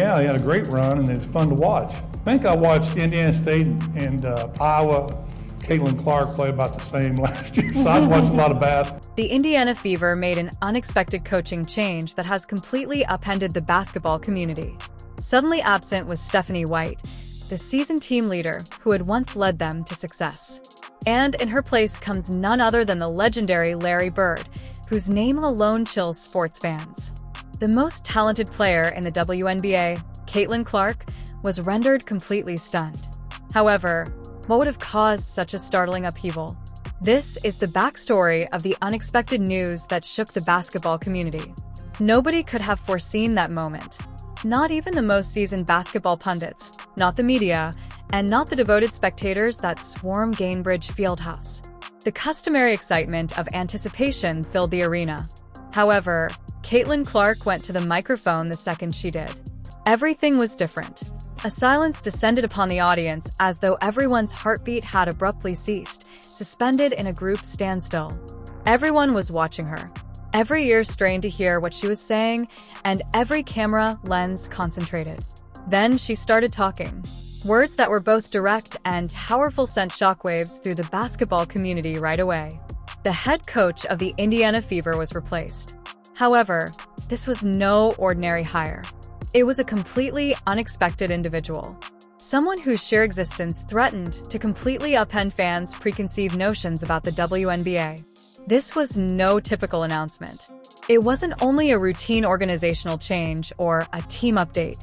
Yeah, he had a great run, and it's fun to watch. I think I watched Indiana State and Iowa. Caitlin Clark play about the same last year, so I've watched a lot of basketball. The Indiana Fever made an unexpected coaching change that has completely upended the basketball community. Suddenly absent was Stephanie White, the seasoned team leader who had once led them to success. And in her place comes none other than the legendary Larry Bird, whose name alone chills sports fans. The most talented player in the WNBA, Caitlin Clark, was rendered completely stunned. However, what would have caused such a startling upheaval? This is the backstory of the unexpected news that shook the basketball community. Nobody could have foreseen that moment. Not even the most seasoned basketball pundits, not the media, and not the devoted spectators that swarm Gainbridge Fieldhouse. The customary excitement of anticipation filled the arena. However, Caitlin Clark went to the microphone the second she did. Everything was different. A silence descended upon the audience as though everyone's heartbeat had abruptly ceased, suspended in a group standstill. Everyone was watching her. Every ear strained to hear what she was saying, and every camera lens concentrated. Then she started talking. Words that were both direct and powerful sent shockwaves through the basketball community right away. The head coach of the Indiana Fever was replaced. However, this was no ordinary hire. It was a completely unexpected individual. Someone whose sheer existence threatened to completely upend fans' preconceived notions about the WNBA. This was no typical announcement. It wasn't only a routine organizational change or a team update.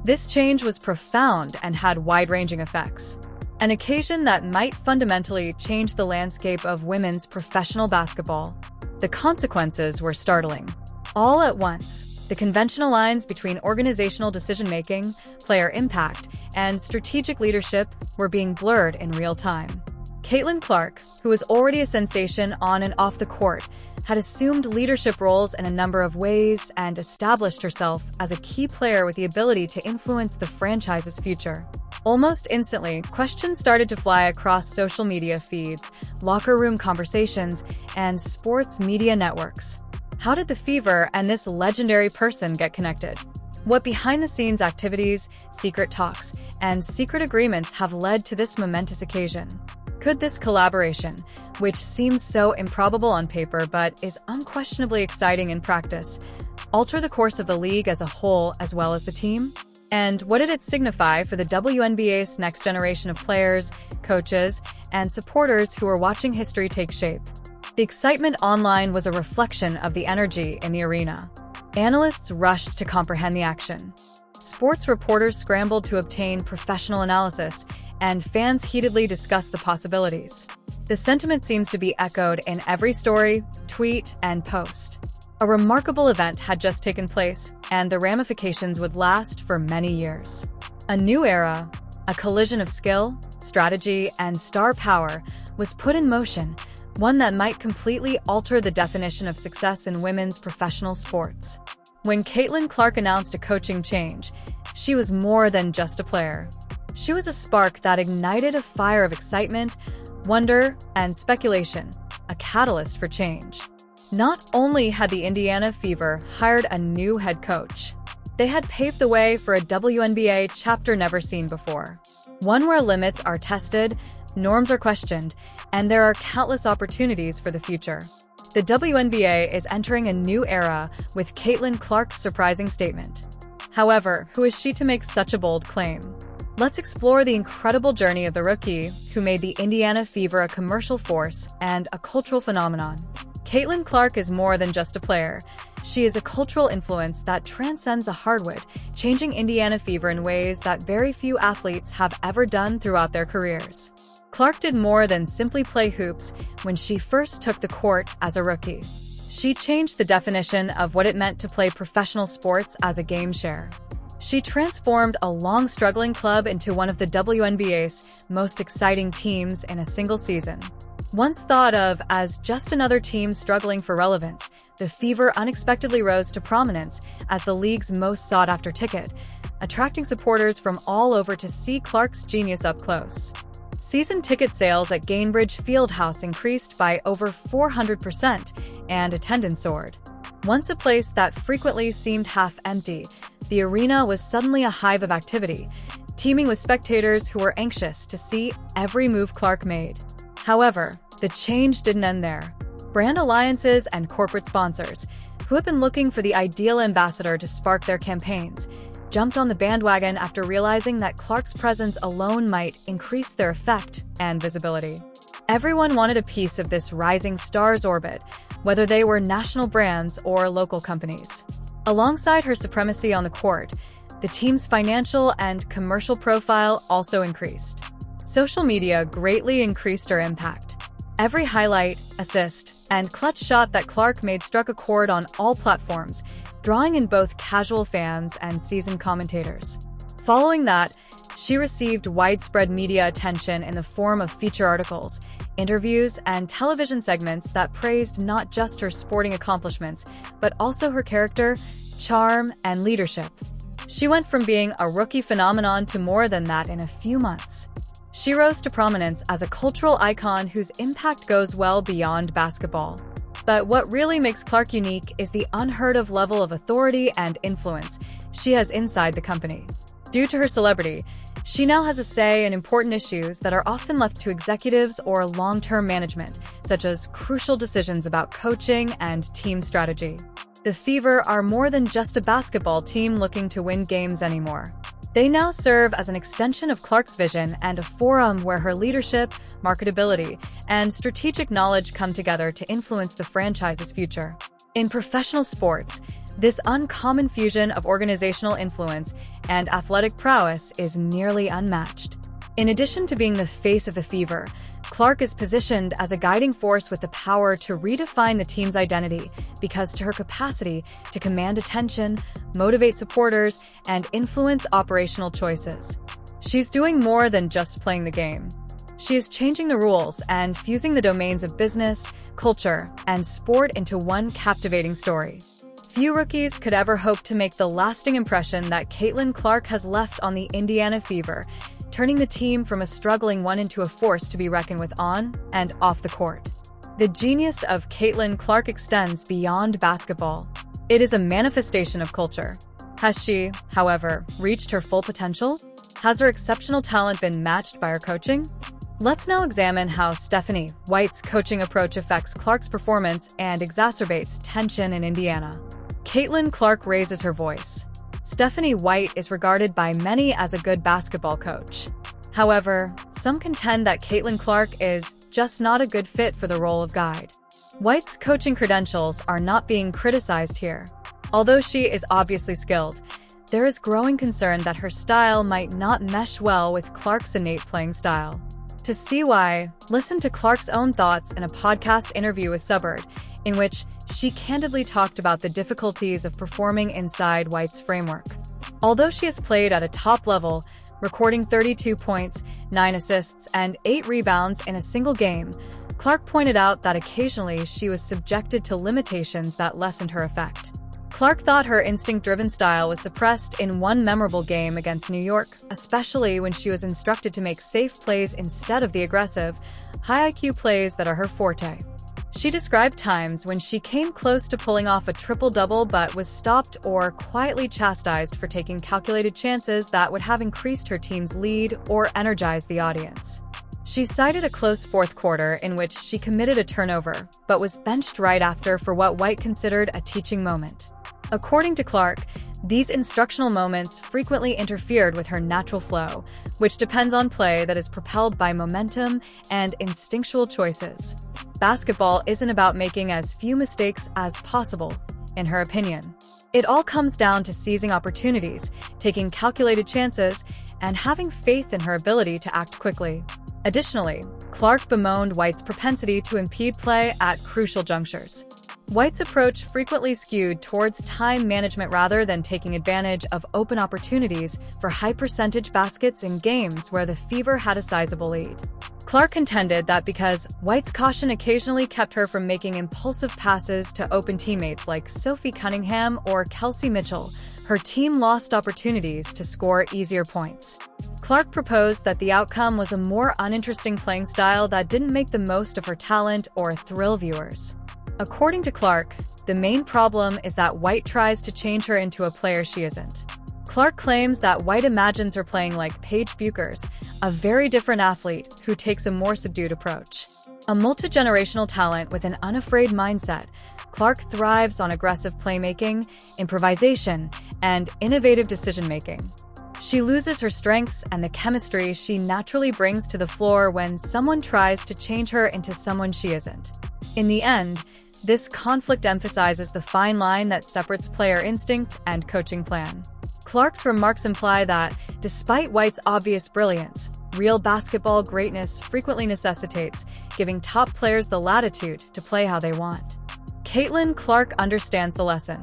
This change was profound and had wide-ranging effects. An occasion that might fundamentally change the landscape of women's professional basketball. The consequences were startling. All at once, the conventional lines between organizational decision-making, player impact, and strategic leadership were being blurred in real time. Caitlin Clark, who was already a sensation on and off the court, had assumed leadership roles in a number of ways and established herself as a key player with the ability to influence the franchise's future. Almost instantly, questions started to fly across social media feeds, locker room conversations, and sports media networks. How did the Fever and this legendary person get connected? What behind-the-scenes activities, secret talks, and secret agreements have led to this momentous occasion? Could this collaboration, which seems so improbable on paper but is unquestionably exciting in practice, alter the course of the league as a whole as well as the team? And what did it signify for the WNBA's next generation of players, coaches, and supporters who are watching history take shape? The excitement online was a reflection of the energy in the arena. Analysts rushed to comprehend the action. Sports reporters scrambled to obtain professional analysis, and fans heatedly discussed the possibilities. The sentiment seems to be echoed in every story, tweet, and post. A remarkable event had just taken place, and the ramifications would last for many years. A new era, a collision of skill, strategy, and star power was put in motion, one that might completely alter the definition of success in women's professional sports. When Caitlin Clark announced a coaching change, she was more than just a player. She was a spark that ignited a fire of excitement, wonder, and speculation, a catalyst for change. Not only had the Indiana Fever hired a new head coach, they had paved the way for a WNBA chapter never seen before. One where limits are tested, norms are questioned, and there are countless opportunities for the future. The WNBA is entering a new era with Caitlin Clark's surprising statement. However, who is she to make such a bold claim? Let's explore the incredible journey of the rookie who made the Indiana Fever a commercial force and a cultural phenomenon. Caitlin Clark is more than just a player. She is a cultural influence that transcends the hardwood, changing Indiana Fever in ways that very few athletes have ever done throughout their careers. Clark did more than simply play hoops when she first took the court as a rookie. She changed the definition of what it meant to play professional sports as a game share. She transformed a long-struggling club into one of the WNBA's most exciting teams in a single season. Once thought of as just another team struggling for relevance, the Fever unexpectedly rose to prominence as the league's most sought-after ticket, attracting supporters from all over to see Clark's genius up close. Season ticket sales at Gainbridge Fieldhouse increased by over 400%, and attendance soared. Once a place that frequently seemed half empty, the arena was suddenly a hive of activity, teeming with spectators who were anxious to see every move Clark made. However, the change didn't end there. Brand alliances and corporate sponsors, who had been looking for the ideal ambassador to spark their campaigns, jumped on the bandwagon after realizing that Clark's presence alone might increase their effect and visibility. Everyone wanted a piece of this rising star's orbit, whether they were national brands or local companies. Alongside her supremacy on the court, the team's financial and commercial profile also increased. Social media greatly increased her impact. Every highlight, assist, and clutch shot that Clark made struck a chord on all platforms, drawing in both casual fans and seasoned commentators. Following that, she received widespread media attention in the form of feature articles, interviews, and television segments that praised not just her sporting accomplishments, but also her character, charm, and leadership. She went from being a rookie phenomenon to more than that in a few months. She rose to prominence as a cultural icon whose impact goes well beyond basketball. But what really makes Clark unique is the unheard-of level of authority and influence she has inside the company. Due to her celebrity, she now has a say in important issues that are often left to executives or long-term management, such as crucial decisions about coaching and team strategy. The Fever are more than just a basketball team looking to win games anymore. They now serve as an extension of Clark's vision and a forum where her leadership, marketability, and strategic knowledge come together to influence the franchise's future. In professional sports, this uncommon fusion of organizational influence and athletic prowess is nearly unmatched. In addition to being the face of the Fever, Clark is positioned as a guiding force with the power to redefine the team's identity because to her capacity to command attention, motivate supporters, and influence operational choices. She's doing more than just playing the game. She is changing the rules and fusing the domains of business, culture, and sport into one captivating story. Few rookies could ever hope to make the lasting impression that Caitlin Clark has left on the Indiana Fever, turning the team from a struggling one into a force to be reckoned with on and off the court. The genius of Caitlin Clark extends beyond basketball. It is a manifestation of culture. Has she, however, reached her full potential? Has her exceptional talent been matched by her coaching? Let's now examine how Stephanie White's coaching approach affects Clark's performance and exacerbates tension in Indiana. Caitlin Clark raises her voice. Stephanie White is regarded by many as a good basketball coach. However, some contend that Caitlin Clark is just not a good fit for the role of guide. White's coaching credentials are not being criticized here. Although she is obviously skilled, there is growing concern that her style might not mesh well with Clark's innate playing style. To see why, listen to Clark's own thoughts in a podcast interview with Subbird, in which she candidly talked about the difficulties of performing inside White's framework. Although she has played at a top level, recording 32 points, 9 assists, and 8 rebounds in a single game, Clark pointed out that occasionally she was subjected to limitations that lessened her effect. Clark thought her instinct-driven style was suppressed in one memorable game against New York, especially when she was instructed to make safe plays instead of the aggressive, high-IQ plays that are her forte. She described times when she came close to pulling off a triple-double but was stopped or quietly chastised for taking calculated chances that would have increased her team's lead or energized the audience. She cited a close fourth quarter in which she committed a turnover, but was benched right after for what White considered a teaching moment. According to Clark, these instructional moments frequently interfered with her natural flow, which depends on play that is propelled by momentum and instinctual choices. Basketball isn't about making as few mistakes as possible, in her opinion. It all comes down to seizing opportunities, taking calculated chances, and having faith in her ability to act quickly. Additionally, Clark bemoaned White's propensity to impede play at crucial junctures. White's approach frequently skewed towards time management rather than taking advantage of open opportunities for high-percentage baskets in games where the Fever had a sizable lead. Clark contended that because White's caution occasionally kept her from making impulsive passes to open teammates like Sophie Cunningham or Kelsey Mitchell, her team lost opportunities to score easier points. Clark proposed that the outcome was a more uninteresting playing style that didn't make the most of her talent or thrill viewers. According to Clark, the main problem is that White tries to change her into a player she isn't. Clark claims that White imagines her playing like Paige Buchers, a very different athlete who takes a more subdued approach. A multi-generational talent with an unafraid mindset, Clark thrives on aggressive playmaking, improvisation, and innovative decision-making. She loses her strengths and the chemistry she naturally brings to the floor when someone tries to change her into someone she isn't. In the end, this conflict emphasizes the fine line that separates player instinct and coaching plan. Clark's remarks imply that, despite White's obvious brilliance, real basketball greatness frequently necessitates giving top players the latitude to play how they want. Caitlin Clark understands the lesson.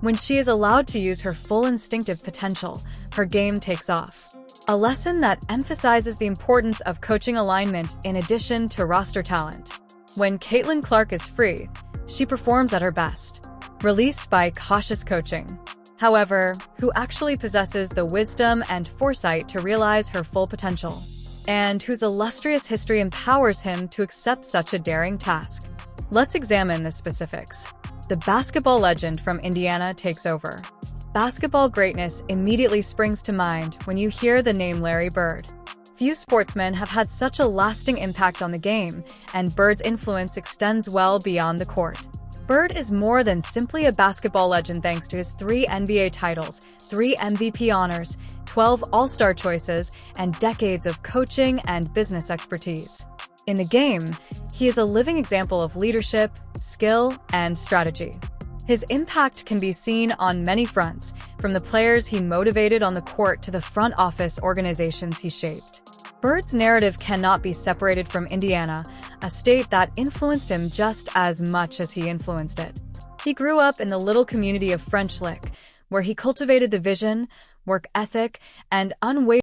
When she is allowed to use her full instinctive potential, her game takes off. A lesson that emphasizes the importance of coaching alignment in addition to roster talent. When Caitlin Clark is free, she performs at her best. Released by cautious coaching. However, who actually possesses the wisdom and foresight to realize her full potential, and whose illustrious history empowers him to accept such a daring task. Let's examine the specifics. The basketball legend from Indiana takes over. Basketball greatness immediately springs to mind when you hear the name Larry Bird. Few sportsmen have had such a lasting impact on the game, and Bird's influence extends well beyond the court. Bird is more than simply a basketball legend thanks to his 3 NBA titles, 3 MVP honors, 12 All-Star choices, and decades of coaching and business expertise. In the game, he is a living example of leadership, skill, and strategy. His impact can be seen on many fronts, from the players he motivated on the court to the front office organizations he shaped. Bird's narrative cannot be separated from Indiana, a state that influenced him just as much as he influenced it. He grew up in the little community of French Lick, where he cultivated the vision, work ethic, and unwavering